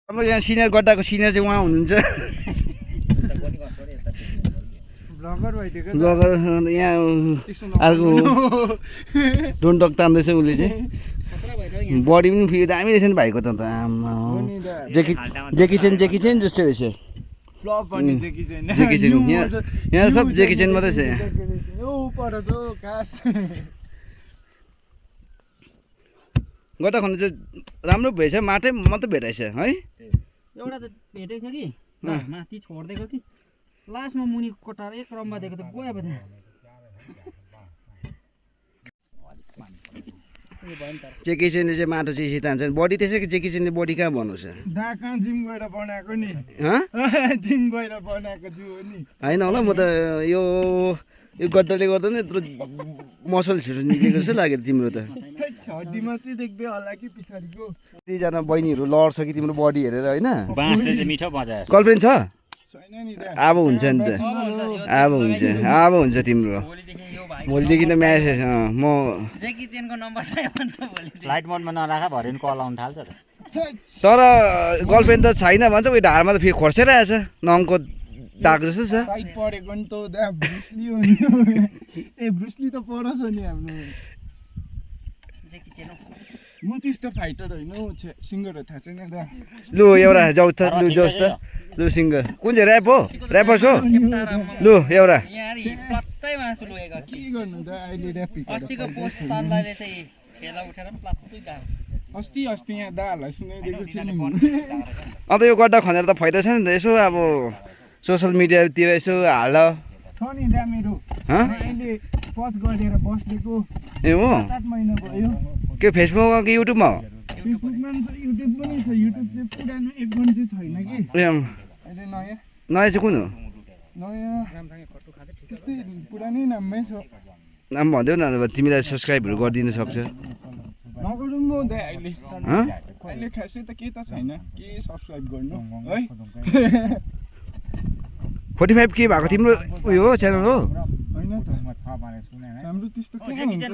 हाम्रो यहाँ senior गड्डाको senior चाहिँ उहाँ हुनुहुन्छ ब्लगर यहाँ अर्को डोन्टक तान्दैछ उसले चाहिँ बडी पनि फेरि दामी रहेछ नि भाइको त आमा जेकी चेन जस्तो रहेछ जेकी चेन यहाँ सब जेकी चेन मात्रै छ यहाँ गड्डा खन्नु चाहिँ राम्रो भएछ माटै मात्रै भेटाइछ है एउटा त भेटेको थियो कि माथि छोड्दिएको कि लास्टमा मुनि कोटार एक रम्बा दिएको त गयो अब जेकी चेनले चाहिँ माटो चाहिँ तान्छ बडी त्यसै जेकी चेनले बडी कहाँ बनाउँछ जिम गएर बनाएको नि जिम गएर बनाएको छु नि होइन होला म त यो गड्डाले गर्दा नि यत्रो मसल छिटो निक्लेको जस्तो लाग्यो तिम्रो त हड्डी मात्रै देख्दै होला कि पछाडिको कतिजना बहिनीहरू लड्छ कि तिम्रो बडी हेरेर होइन बाँसले चाहिँ मिठो बजायो गर्लफ्रेन्ड छ छैन नि त अब हुन्छ नि त अब हुन्छ तिम्रो भोलिदेखि त म्यासेज म जेकी चेनको नम्बर चाहियो भन्छ भोलि फ्लाइट मोडमा नराखा भरे नि कल आउनु थाल्छ त तर गर्लफ्रेन्ड त छैन भन्छ उयो ढाडमा त फेरि खोर्सिरहेछ नङको दाग जस्तो छ टाइट परेको नि त ब्रुसली हो नि ए ब्रुसली त परछ नि हाम्रो जेकी चेन म त्यस्तो फाइटर होइन सिङ्गर हो थाहा छैन दा लु एउटा जाउ त लु जोस् त लु सिङ्गर कुन चाहिँ ऱ्याप हो ऱ्यापर हो लु एउटा प्लत्तै मासु लगेको के गर्नु त अहिले ऱ्याप अस्तिको पोस्ट तल्लाले चाहिँ ठेला उठेर पनि प्लत्तै गयो अस्ति यहाँ दाहरूलाई सुनाइदिएको थियो नि अन्त यो गड्डा खनेर त फाइदा छ नि त यसो अब सोसियल मिडियातिर यसो हाल छ नि दा मेरो अहिले पज गरेर बसेको ए हो 7 महिना भयो के फेसबुकमा कि युट्युबमा हो फेसबुकमा युट्युब पनि छ युट्युब चाहिँ पुरानो एकाउन्ट चाहिँ छैन कि अहिले नयाँ चाहिँ कुन हो नयाँ त्यस्तै पुरानै नाममै छ नाम भनिदेऊ न तिमीलाई सब्सक्राइबहरू गरिदिनु सक्छ नगरौँ म दा अहिले अहिले खासै त केही त छैन के सब्सक्राइब गर्नु है 45 के भएको तिम्रो उयो हो च्यानल हो होइन त हाम्रो त्यस्तो के हुन्छ